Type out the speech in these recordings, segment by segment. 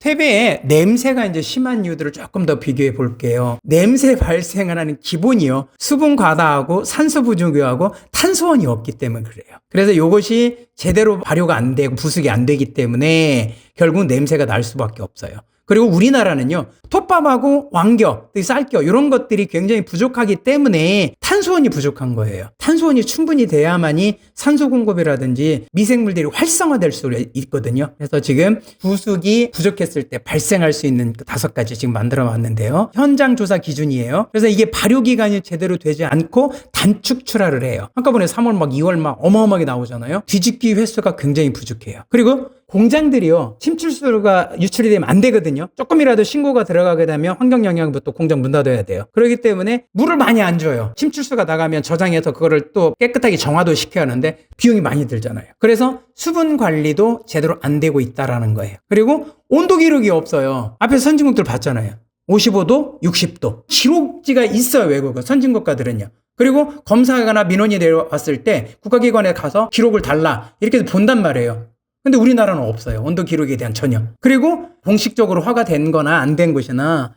퇴비에 냄새가 이제 심한 이유들을 조금 더 비교해 볼게요. 냄새 발생하는 기본이요. 수분 과다하고 산소 부족하고 탄소원이 없기 때문에 그래요. 그래서 이것이 제대로 발효가 안 되고 부숙이 안 되기 때문에 결국 냄새가 날 수밖에 없어요. 그리고 우리나라는요, 톱밥하고 왕겨, 쌀겨 이런 것들이 굉장히 부족하기 때문에 탄소원이 부족한 거예요. 탄소원이 충분히 돼야만이 산소 공급이라든지 미생물들이 활성화될 수 있거든요. 그래서 지금 부숙이 부족했을 때 발생할 수 있는 5가지 지금 만들어 왔는데요. 현장 조사 기준이에요. 그래서 이게 발효 기간이 제대로 되지 않고 단축 출하를 해요. 한꺼번에 3월 막 2월 막 어마어마하게 나오잖아요. 뒤집기 횟수가 굉장히 부족해요. 그리고 공장들이요, 침출수가 유출이 되면 안 되거든요. 조금이라도 신고가 들어가게 되면 환경영향부터 공장 문 닫아야 돼요. 그렇기 때문에 물을 많이 안 줘요. 침출수가 나가면 저장해서 그거를 또 깨끗하게 정화도 시켜야 하는데 비용이 많이 들잖아요. 그래서 수분 관리도 제대로 안 되고 있다라는 거예요. 그리고 온도 기록이 없어요. 앞에 선진국들 봤잖아요. 55도, 60도. 기록지가 있어요, 외국은. 선진국가들은요. 그리고 검사하거나 민원이 내려왔을 때 국가기관에 가서 기록을 달라. 이렇게 해서 본단 말이에요. 근데 우리나라는 없어요. 온도 기록에 대한 전혀. 그리고 공식적으로 허가된 거나 안 된 곳이나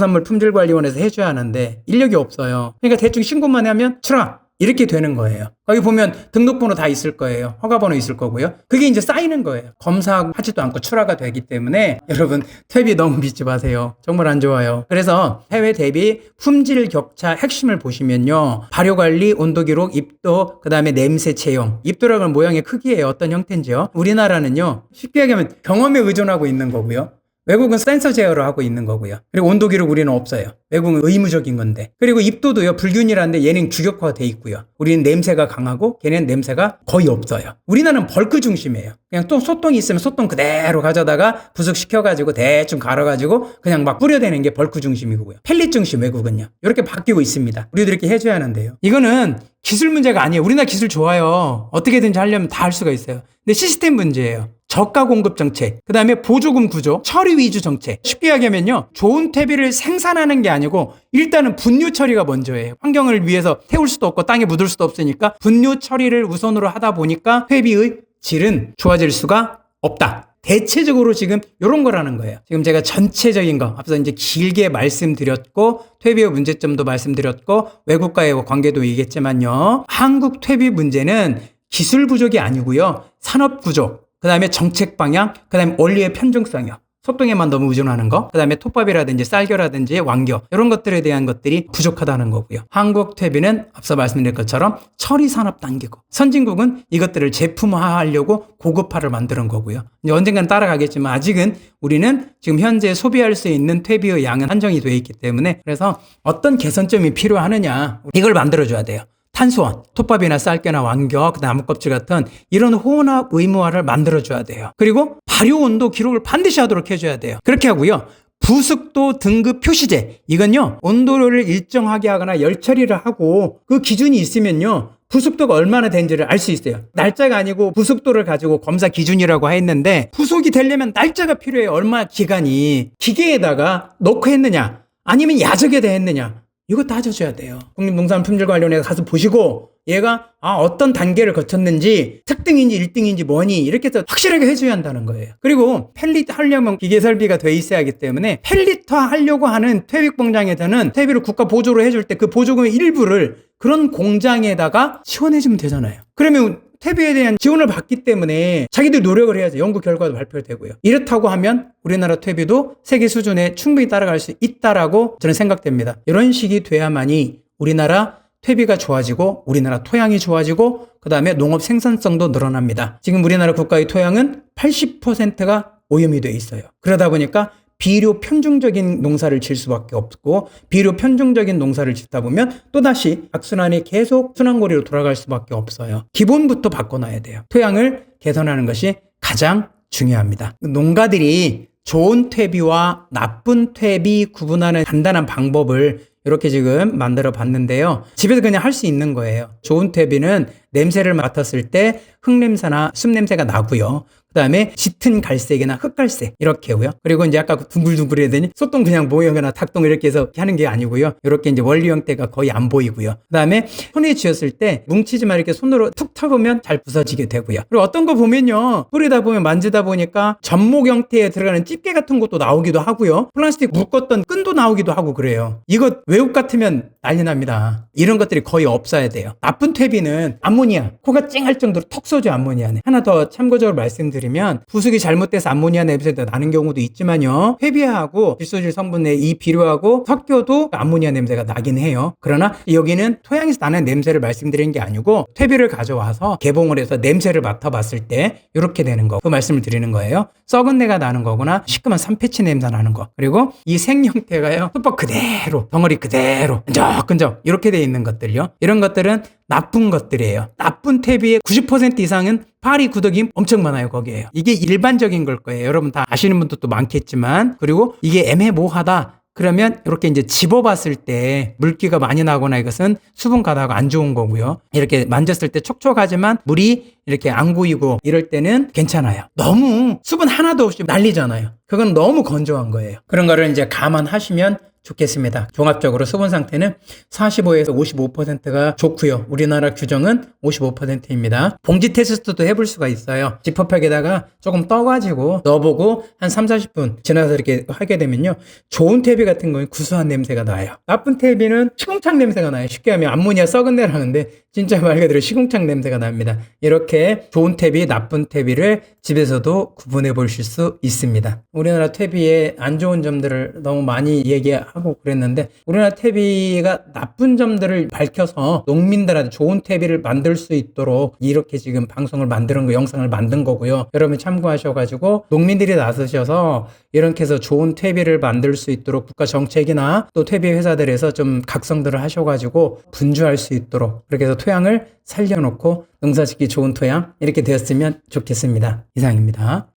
국립농산물품질관리원에서 해줘야 하는데 인력이 없어요. 그러니까 대충 신고만 하면 출하 이렇게 되는 거예요. 거기 보면 등록번호 다 있을 거예요. 허가번호 있을 거고요. 그게 이제 쌓이는 거예요. 검사하지도 않고 출하가 되기 때문에 여러분 퇴비 너무 믿지 마세요. 정말 안 좋아요. 그래서 해외 대비 품질 격차 핵심을 보시면요. 발효관리, 온도기록, 입도, 그 다음에 냄새 체형. 입도라는 건 모양의 크기예요. 어떤 형태인지요. 우리나라는요. 쉽게 얘기하면 경험에 의존하고 있는 거고요. 외국은 센서 제어를 하고 있는 거고요. 그리고 온도 기록 우리는 없어요. 외국은 의무적인 건데. 그리고 입도도요, 불균이라는데 얘는 규격화가 돼 있고요. 우리는 냄새가 강하고 걔네는 냄새가 거의 없어요. 우리나라는 벌크 중심이에요. 그냥 또 소똥이 있으면 소똥 그대로 가져다가 부숙시켜가지고 대충 갈아가지고 그냥 막 뿌려대는 게 벌크 중심이고요. 펠릿 중심 외국은요. 이렇게 바뀌고 있습니다. 우리도 이렇게 해줘야 하는데요. 이거는 기술 문제가 아니에요. 우리나라 기술 좋아요. 어떻게든지 하려면 다 할 수가 있어요. 근데 시스템 문제예요. 저가 공급 정책, 그 다음에 보조금 구조, 처리 위주 정책. 쉽게 이야기하면요, 좋은 퇴비를 생산하는 게 아니고 일단은 분유 처리가 먼저예요. 환경을 위해서 태울 수도 없고 땅에 묻을 수도 없으니까 분유 처리를 우선으로 하다 보니까 퇴비의 질은 좋아질 수가 없다. 대체적으로 지금 이런 거라는 거예요. 지금 제가 전체적인 거 앞서 이제 길게 말씀드렸고 퇴비의 문제점도 말씀드렸고 외국과의 관계도 얘기했지만요. 한국 퇴비 문제는 기술 부족이 아니고요. 산업 부족, 그 다음에 정책 방향, 그 다음에 원리의 편중성이요. 소똥에만 너무 의존하는 거, 그 다음에 톱밥이라든지 쌀겨라든지 왕겨 이런 것들에 대한 것들이 부족하다는 거고요. 한국 퇴비는 앞서 말씀드린 것처럼 처리 산업 단계고 선진국은 이것들을 제품화하려고 고급화를 만드는 거고요. 이제 언젠간 따라가겠지만 아직은 우리는 지금 현재 소비할 수 있는 퇴비의 양은 한정이 되어 있기 때문에 그래서 어떤 개선점이 필요하느냐 이걸 만들어줘야 돼요. 탄소원, 톱밥이나 쌀겨나 왕겨, 나무껍질 같은 이런 혼합 의무화를 만들어줘야 돼요. 그리고 발효 온도 기록을 반드시 하도록 해줘야 돼요. 그렇게 하고요. 부숙도 등급 표시제. 이건요, 온도를 일정하게 하거나 열 처리를 하고 그 기준이 있으면요, 부숙도가 얼마나 된지를 알 수 있어요. 날짜가 아니고 부숙도를 가지고 검사 기준이라고 했는데 부숙이 되려면 날짜가 필요해요. 얼마 기간이. 기계에다가 넣고 했느냐 아니면 야적에다 했느냐 이거 따져줘야 돼요. 국립농산품질관리원에 가서 보시고 얘가 어떤 단계를 거쳤는지 특등인지 1등인지 뭐니 이렇게 해서 확실하게 해줘야 한다는 거예요. 그리고 펠릿 하려면 기계 설비가 돼 있어야 하기 때문에 펠릿화 하려고 하는 퇴비 공장에서는 퇴비를 국가 보조로 해줄 때 그 보조금의 일부를 그런 공장에다가 지원해주면 되잖아요. 그러면 퇴비에 대한 지원을 받기 때문에 자기들 노력을 해야죠. 연구 결과도 발표되고요. 이렇다고 하면 우리나라 퇴비도 세계 수준에 충분히 따라갈 수 있다라고 저는 생각됩니다. 이런 식이 돼야만이 우리나라 퇴비가 좋아지고 우리나라 토양이 좋아지고 그 다음에 농업 생산성도 늘어납니다. 지금 우리나라 국가의 토양은 80%가 오염이 돼 있어요. 그러다 보니까 비료 편중적인 농사를 질 수밖에 없고 비료 편중적인 농사를 짓다 보면 또다시 악순환이 계속 순환고리로 돌아갈 수밖에 없어요. 기본부터 바꿔놔야 돼요. 토양을 개선하는 것이 가장 중요합니다. 농가들이 좋은 퇴비와 나쁜 퇴비 구분하는 간단한 방법을 이렇게 지금 만들어 봤는데요. 집에서 그냥 할 수 있는 거예요. 좋은 퇴비는 냄새를 맡았을 때 흙냄새나 숲냄새가 나고요. 그다음에 짙은 갈색이나 흑갈색 이렇게고요. 그리고 이제 아까 둥글둥글 해야 되니 소똥 그냥 모형이나 닭똥 이렇게 해서 하는 게 아니고요. 이렇게 이제 원리 형태가 거의 안 보이고요. 그다음에 손에 쥐었을 때 뭉치지만 이렇게 손으로 툭 털보면 잘 부서지게 되고요. 그리고 어떤 거 보면요, 뿌리다 보면 만지다 보니까 접목 형태에 들어가는 집게 같은 것도 나오기도 하고요. 플라스틱 묶었던 끈도 나오기도 하고 그래요. 이거 외국 같으면 난리 납니다. 이런 것들이 거의 없어야 돼요. 나쁜 퇴비는 암모니아, 코가 찡할 정도로 턱 쏘죠. 암모니아는. 하나 더 참고적으로 말씀드리면 부수기 잘못돼서 암모니아 냄새가 나는 경우도 있지만요, 퇴비하고 질소질 성분의 이 비료하고 섞여도 암모니아 냄새가 나긴 해요. 그러나 여기는 토양에서 나는 냄새를 말씀드리는 게 아니고 퇴비를 가져와서 개봉을 해서 냄새를 맡아봤을 때 이렇게 되는 거, 그 말씀을 드리는 거예요. 썩은 내가 나는 거거나 시큼한 산패치 냄새 나는 거, 그리고 이 생 형태가요, 수법 그대로 덩어리 그대로 끈적끈적 이렇게 돼 있는 것들요, 이런 것들은 나쁜 것들이에요. 나쁜 퇴비의 90% 이상은 파리 구더기 엄청 많아요. 거기에요. 이게 일반적인 걸 거예요. 여러분 다 아시는 분들도 많겠지만, 그리고 이게 애매모호하다 그러면 이렇게 이제 집어봤을 때 물기가 많이 나거나 이것은 수분 가다가 안 좋은 거고요. 이렇게 만졌을 때 촉촉하지만 물이 이렇게 안 고이고 이럴 때는 괜찮아요. 너무 수분 하나도 없이 난리잖아요. 그건 너무 건조한 거예요. 그런 거를 이제 감안하시면 좋겠습니다. 종합적으로 수분 상태는 45에서 55%가 좋고요. 우리나라 규정은 55%입니다. 봉지 테스트도 해볼 수가 있어요. 지퍼팩에다가 조금 떠가지고 넣어보고 한 30-40분 지나서 이렇게 하게 되면요, 좋은 퇴비 같은 건 구수한 냄새가 나요. 나쁜 퇴비는 시궁창 냄새가 나요. 쉽게 하면 암모니아 썩은 내라는데 진짜 말 그대로 시궁창 냄새가 납니다. 이렇게 좋은 퇴비, 나쁜 퇴비를 집에서도 구분해 보실 수 있습니다. 우리나라 퇴비의 안 좋은 점들을 너무 많이 얘기하고 그랬는데, 우리나라 퇴비가 나쁜 점들을 밝혀서 농민들한테 좋은 퇴비를 만들 수 있도록 이렇게 지금 방송을 만드는 거, 영상을 만든 거고요. 여러분 참고하셔가지고 농민들이 나서셔서 이렇게 해서 좋은 퇴비를 만들 수 있도록 국가 정책이나 또 퇴비 회사들에서 좀 각성들을 하셔가지고 분주할 수 있도록 그렇게 해서 토양을 살려놓고 농사짓기 좋은 토양 이렇게 되었으면 좋겠습니다. 이상입니다.